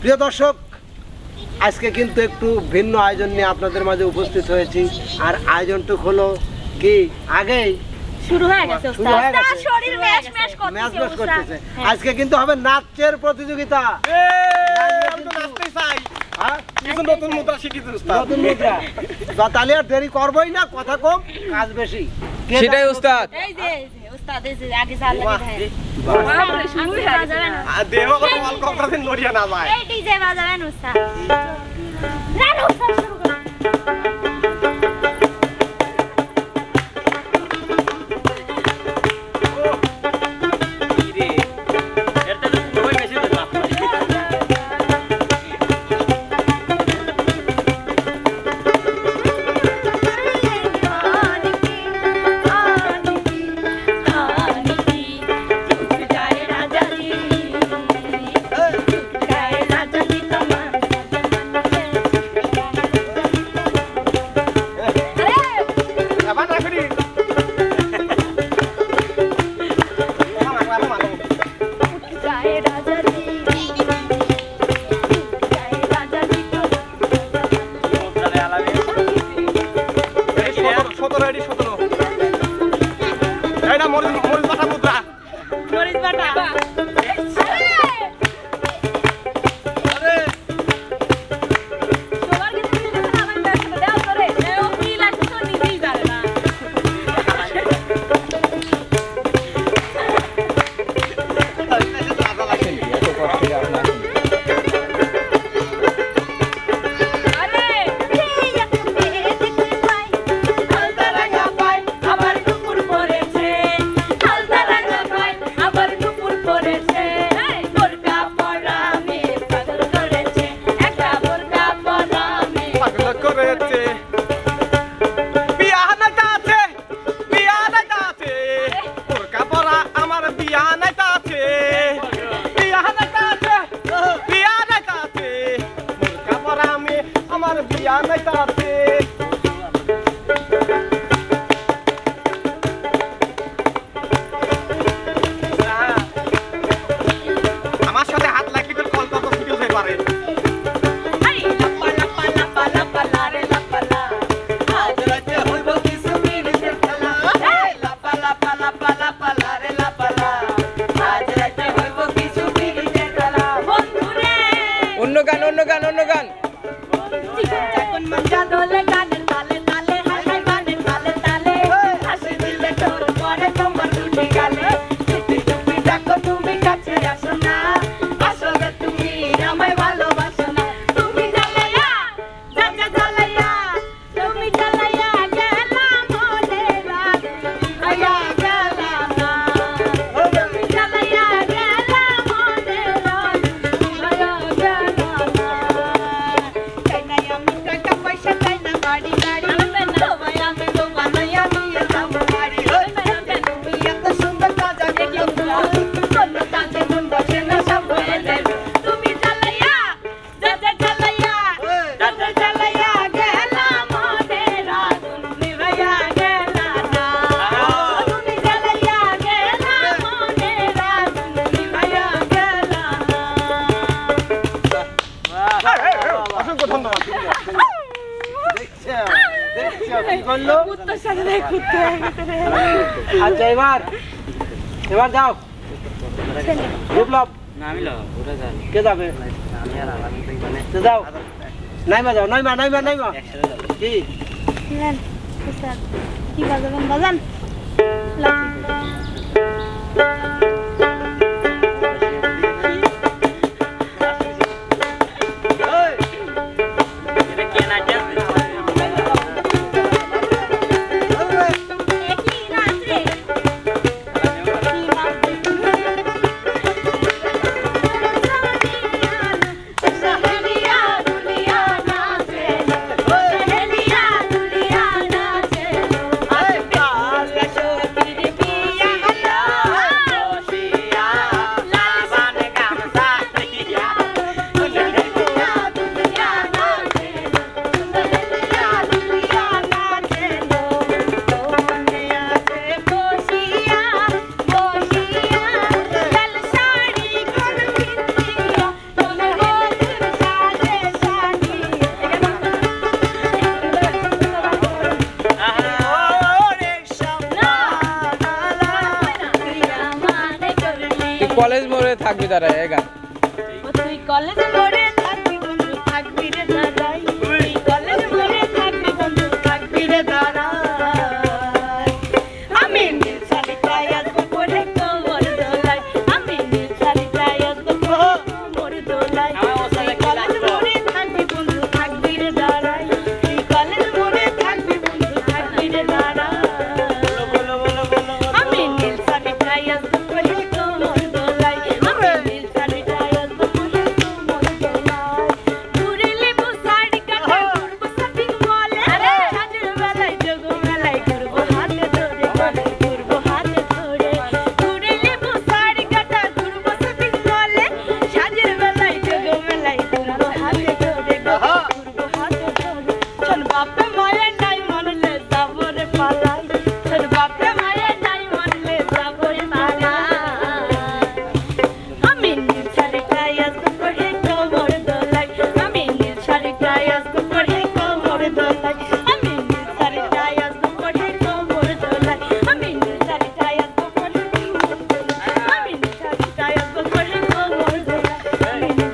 প্রিয় দর্শক, আজকে কিন্তু একটু ভিন্ন আয়োজন নিয়ে আপনাদের মাঝে উপস্থিত হয়েছি। আর আয়োজনটুক হলো কি আগেই শুরু হয়ে গেছে ওস্তাদ, তার শরীর ম্যাচ ম্যাচ করতেছে। আজকে কিন্তু হবে নাচের প্রতিযোগিতা। আমি তো নাচতে চাই। কিছু নতুন মুদ্রা শিখি তো উস্তাদ। নতুন মুদ্রা তাহলে আর দেরি করবোই না, কথা কম কাজ বেশি। সেটাই উস্তাদ। এই যে ওস্তাদ এই যে আগে চালানি ভাই বাহ শুরু হয়ে যাবেন দেহ কল করাদিন লড়িয়া না যায়। এই ডিজে বাজাবেন ওস্তাদ। না না ওস্তাদ শুরু করুন। অন্য গান আচ্ছা এবার যাও বিপ্লব কে যাবে যাও নাইমা যাও নাইমা কি কি বাজাবেন বাজান থাকবি দাঁড়ায় এই গান ও তুই কলেজে পড়ে থাকবি বন্ধু থাকবি রে দাঁড়াই তুই কলেজে পড়ে থাকবি বন্ধু থাকবি রে দাঁড়াই আমি নীল শাড়িটাই আসবো পরে কোমর দোলাই আমি নীল শাড়িটাই আসবো পরে কোমর দোলাই তুই কলেজে পড়ে থাকবি বন্ধু থাকবি রে দাঁড়াই তুই কলেজে পড়ে থাকবি বন্ধু থাকবি রে দাঁড়াই আমি নীল শাড়িটাই আসবো পরে কোমর দোলাই আমি নীল শাড়িটাই আসবো পরে কোমর দোলাই ঘুরে লেবু শাড়ি কাটা ঘুরবো শপিং মলে সাজের বেলায় জগো মেলায় ঘুরবো হাতে ধরে ঘুরবো হাতে ধরে ঘুরে লেবু শাড়ি কাটা ঘুরবো শপিং মলে সাজের বেলায় জগো মেলায় ঘুরবো হাতে ধরে ঘুরবো হাতে ধরে চল বাপে মায়ে নাই মানলে যাবরে পালাই চল বাপে মায়ে নাই মানলে যাবরে পালাই আমি নীল শাড়িটাই আসবো পরে কোমর দোলাই আমি নীল শাড়িটাই আসবো পরে কোমর দোলাই আমি নীল শাড়িটাই আসবো পরে কোমর দোলাই আমি নীল শাড়িটাই আসবো পরে কোমর দোলাই আমি নীল শাড়িটাই আসবো পরে কোমর দোলাই আমি নীল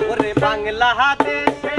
ওরে বাংলাদেশে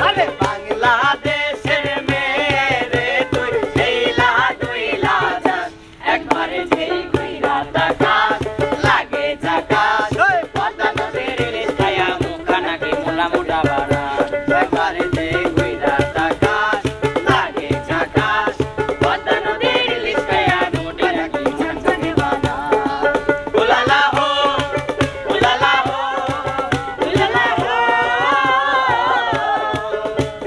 আরে বাংলাদেশের মেরে তুই এইলা দুইলা যাস একবারে যেই কইরা তাকাস লাগে জাকাস পদ্মা নদীর ইলিশ খায়া মুখখানা কি মোলা মোটা বাড়া একবারে যেই কইরা তাকাস লাগে জাকাস পদ্মা নদীর ইলিশ খায়া মুখখানা কি ঝাঁঝানি বানা উলালা হো উলালা হো উলালা হো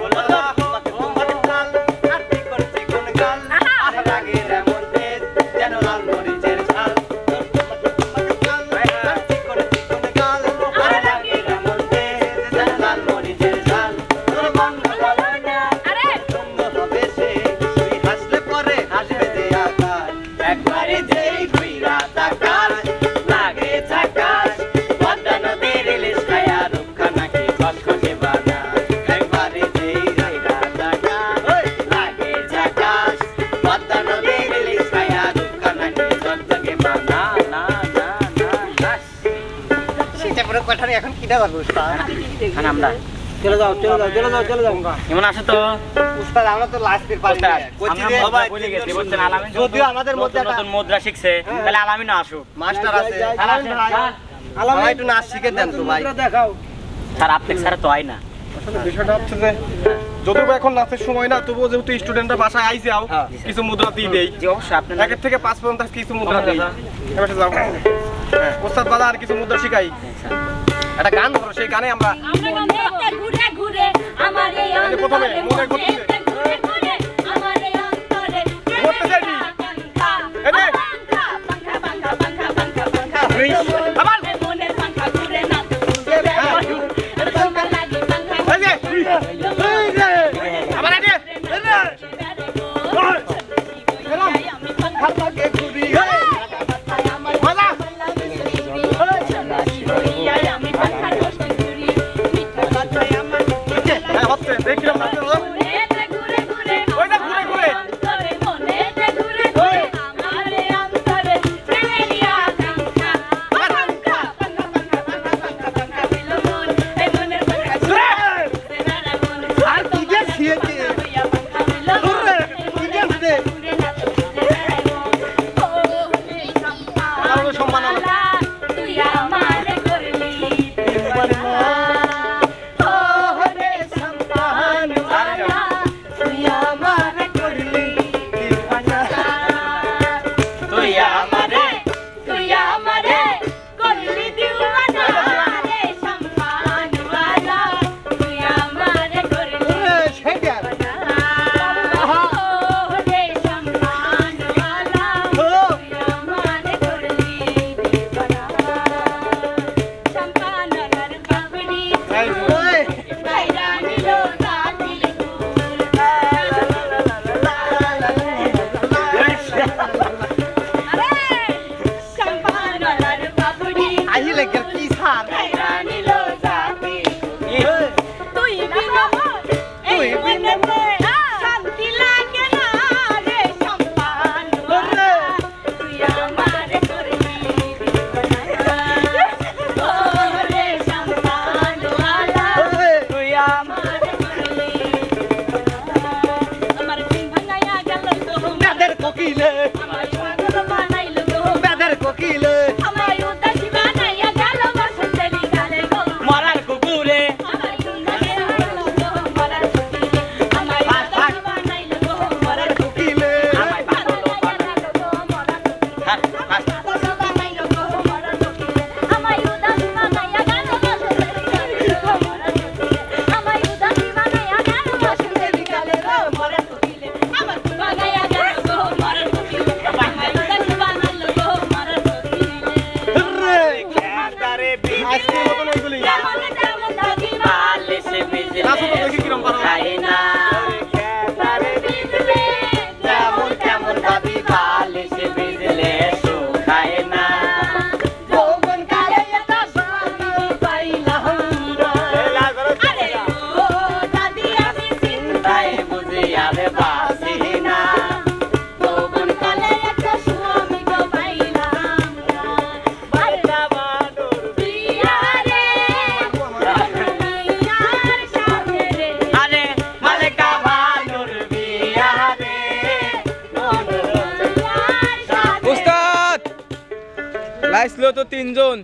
উলালা হো মনকাল আরতি করছে কোন গাল আহ রাগের এমন দেশ যেন লাল মরিচের ঝাল আরতি করছে কোন গাল আহ রাগের এমন দেশ যেন লাল মরিচের ঝাল তোর মন ভালো না আরে সঙ্গ হবে সে তুই হাসলে পরে হাসবে যে আকাশ একবারে যেই কইরা তাকাস লাগে ঝাকাস পদ্মা নদীর ইলিশ খায়া রূপখানা কি খসখসে বানা একবারে যেই কইরা তাকাস লাগে ঝাকাস পদ্মা নদীর ইলিশ খায়া রূপখানা কি ঝকঝকে বানা না না না সেটা পুরো কথাটা এখন কিটা করব উস্তাদ এখন আমরা চলে যাও চলে যাও চলে যাও চলে যাও কেমন আছো তো উস্তাদ আমরা তো লাস্টের পারি আমরা বলে গেছি বলছেন আলামিন যদিও আমাদের মধ্যে নতুন নতুন মুদ্রা শিখছে তাহলে আলামিনও আসুক মাস্টার আছে আলামিন ভাই। আলামিন একটু নাচ শিখে দেন তো ভাই মুদ্রা দেখাও স্যার আপনি স্যার তো হয় না আসলে বিষয়টা হচ্ছে যে যদিও বা এখন নাচের সময় না তবুও যেহেতু স্টুডেন্টরা বাসায় আই যাও হ্যাঁ। কিছু মুদ্রা দিয়ে দেই জি অবশ্যই আপনি একের থেকে 5 পর্যন্ত কিছু মুদ্রা দেই এবার যাও ওস্তাদ বাদা আর কিছু মুদ্রা শিখাই একটা গান ধরো সেই গানে আমরা ঘুরে ঘুরে আমার এই প্রথমে মনে অন্তরে করতে ঘুরে ঘুরে আমার এই অন্তরে করতে যাইনি এনে পাঙ্খা পাঙ্খা পাঙ্খা পাঙ্খা পাঙ্খা আবার মনের পাঙ্খা ঘুরে না পাঙ্খা লাগে পাঙ্খা এই যে আবার এনে আমি পাঙ্খা লাগে ঘুরি আমার মালা আমি পাঙ্খা দোস্ত ঘুরি মিঠা কথায় আমার হ্যাঁ হচ্ছে দেখিলাম না তো ঘুরে ঘুরে ওইটা ঘুরে ঘুরে অন্তরে মনেতে ঘুরে ঘুরে আমার এই অন্তরে প্রেমের আকাঙ্ক্ষা পাঙ্খা পাঙ্খা পাঙ্খা পাঙ্খা পাঙ্খা দিল মন এই মনের পাঙ্খা ঘুরে সেনারা মন আর কি যে শিয়েছে পাঙ্খা দিল ঘুরে কি যে ঘুরে ঘুরে না ও এই সম্পা আরো সম্মান আলো তুই আমার করলি দিওয়ানা ও রে সম্পান ওয়ালা তুই আমার করলি দিওয়ানা তুই আমারে তুই আমারে করলি দিওয়ানা রে সম্পান ওয়ালা তুই আমারে করলি সেটা দিওয়ানা ও রে সম্পান ওয়ালা তুই আমারে করলি দিওয়ানা সম্পানলার বাবড়ি ওই কাইরা নিলো দাদিল আরে স্যার ফার্স্ট আজকের মতন ওইগুলি বালিশে ভিজলে নাচো তো দেখি কিরম পারো। খাই না যেমন তেমন ভাবি বালিশে ভিজলে শুকায় না তাই বুঝি আর বাসি না আরে মালেকা ভানুর বিয়া রে উস্তাদ লাইসলো তো তিনজন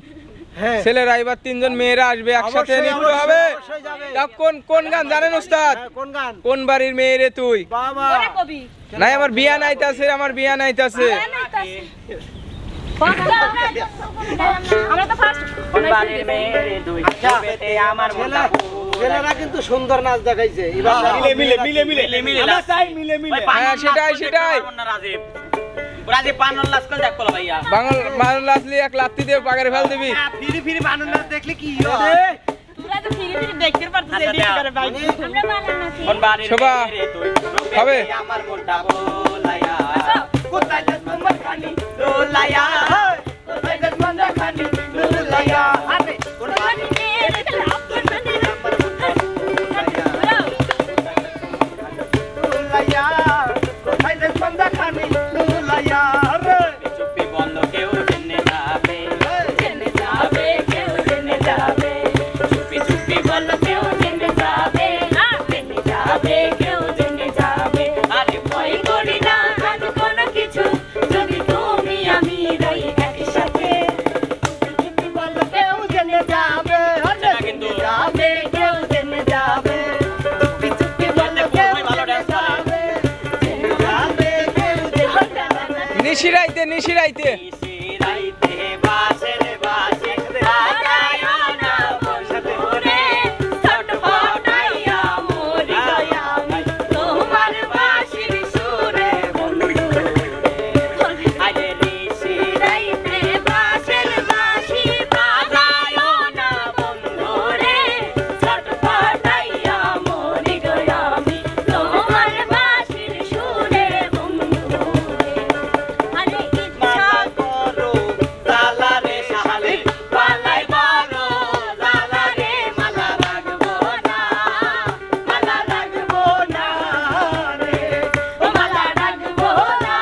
হ্যাঁ ছেলেরা এবার তিনজন মেয়েরা আসবে একসাথে অবশ্যই, নৃত্য হবে অবশ্যই যাবে। তা কোন কোন গান জানেন উস্তাদ হ্যাঁ, কোন গান কোন বাড়ির মেয়েরে তুই বাবা নাই আমার বিয়া নাইতাছে আমার বিয়া নাইতাছে আমরা তো ফার্স্ট বাড়ির মেয়েরে দুই পেতে আমার মনটা ছেলেরা কিন্তু সুন্দর নাচ দেখাইছে এবার মিলে আমরা চাই মিলে হ্যাঁ, সেটাই, সেটাই। রাজীব রাজীব পানল লাস করে দেখো ভাইয়া বাংলা আসলে এক লাত্তি দিয়ে পাগারে ফেল দিবি ফিরি ফিরি বানর নাচ দেখলে কি তোরা তো ফিরে ফিরে দেখতে পারছিস আচ্ছা, এডিট দাও। করে ভাই আমরা বানান আছি কোন বাড়ির শোভা, মেয়েরে তুই হবে। পেতে আমার মনটা বোলায়া কোথায় যাস তোমার খানি দোলায়া কোথায় যাস তোমার খানি দোলায়া আরে কোন বাড়ির চুপি বন্ধ কেউ জেনে যাবে কেউ জেনে যাবে চুপি চুপি বল কেউ জেনে যাবে কেউ জেনে যাবে আরে ভয় করি না আজ কোনো কিছু যদি তুমি আমি রই একসাথে চুপি বল কেউ জেনে যাবে কিন্তু কেউ জেনে যাবে চুপি চুপি বল কেউ ভালো ডান্স করে নিশিরাইতে নিশিরাইতে নিশিরাইতে বাঁশের বাঁশি বাজায়ো না বন্ধুরে, ছটফটাইয়া মরি আমি তোমার বাঁশির সুরে বন্ধুরে। আরে নিশিরাইতে বাঁশের বাঁশি বাজায়ো না বন্ধুরে, ছটফটাইয়া মরি আমি তোমার বাঁশির সুরে বন্ধুরে। আরে ইচ্ছা করো জালা রে শাহালি পালাই বড় জালা রে মালা রাখবো না রে ও মালা রাখবো না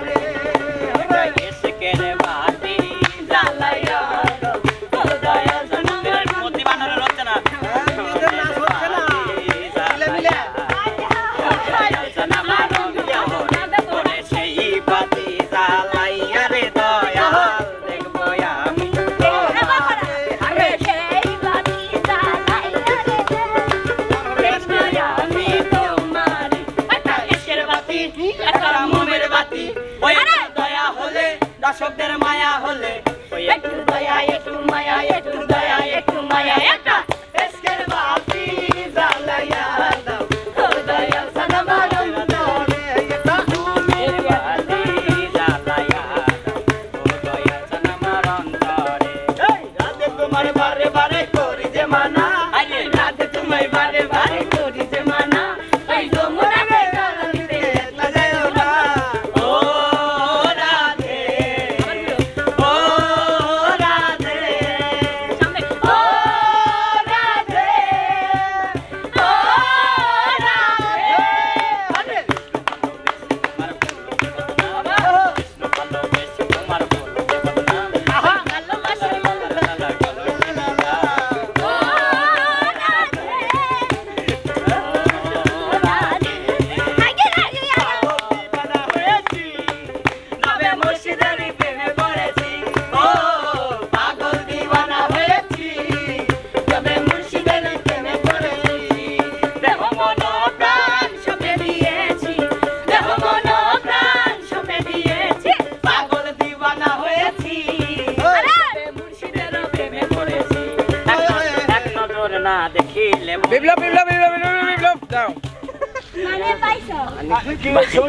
রে এসকের বাতি জ্বালাইয়া ও দয়া জনমের মতি বানরের হচ্ছে না এদের নাচ হচ্ছে না। মিলে। সেই বাতি জ্বালাইয়া রে দয়াল দেখবো আমি আরে সেই বাতি জ্বালাইয়া রে আমি তোমার একটা এসের বাতি একটা মোমের বাতি ওই একটু দয়া হলে দর্শকদের মায়া হলে ওই একটু দয়া একটু মায়া একটু দয়া একটু মায়া একটা এসকের বাতি জ্বালাইয়া দাও ও দয়া সনমার মোমের বাতি জ্বালাইয়া দাও ও দয়া আমার অন্তরে রাতে তোমার বারে বারে করি যে মানা আরে রাতে তোমায় বারে বারে করি যে মানা ওই যমুনা রে গলনিতে না যায় না ও রাধে ও রাধে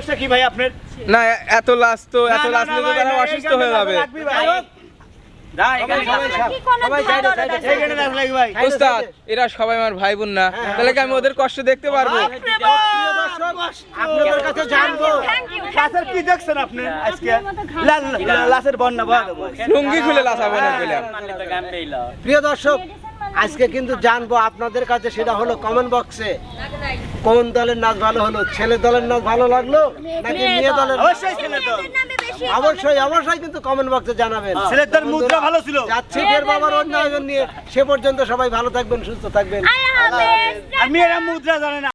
সমস্যা কি ভাই আপনার? না এত লাশ তো তারা অসুস্থ হয়ে যাবে। যা এখানে কি কোনো সবাই সাইডে ধারণা সাইডে নেই। এখানে লাশ লাগবে ভাই। ওস্তাদ এরা সবাই আমার ভাই বোন না, তাহলে কি আমি ওদের কষ্ট দেখতে পারবো? প্রিয় দর্শক, আপনাদের কাছে জানবো Thank you, thank লাশের কি দেখছেন আপনি আজকে? লাশের বন্যা বয় দেবো। লুঙ্গি খুলে লাশাবো না বললাম। প্রিয় দর্শক, আজকে কিন্তু জানবো আপনাদের কাছে, সেটা হলো কমেন্ট বক্সে কোন দলের নাচ ভালো হলো, ছেলে দলের নাচ ভালো লাগলো নাকি মেয়ে দলের? অবশ্যই ছেলে দল। এদের নামে বেশি অবশ্যই কিন্তু কমেন্ট বক্সে জানাবেন। ছেলের দল মুদ্রা ভালো ছিল। যাচ্ছি ফের বাবার অন্য আয়োজন নিয়ে, সে পর্যন্ত সবাই ভালো থাকবেন, সুস্থ থাকবেন। আল্লাহ হাফেজ। আর মেয়েরা মুদ্রা জানে না।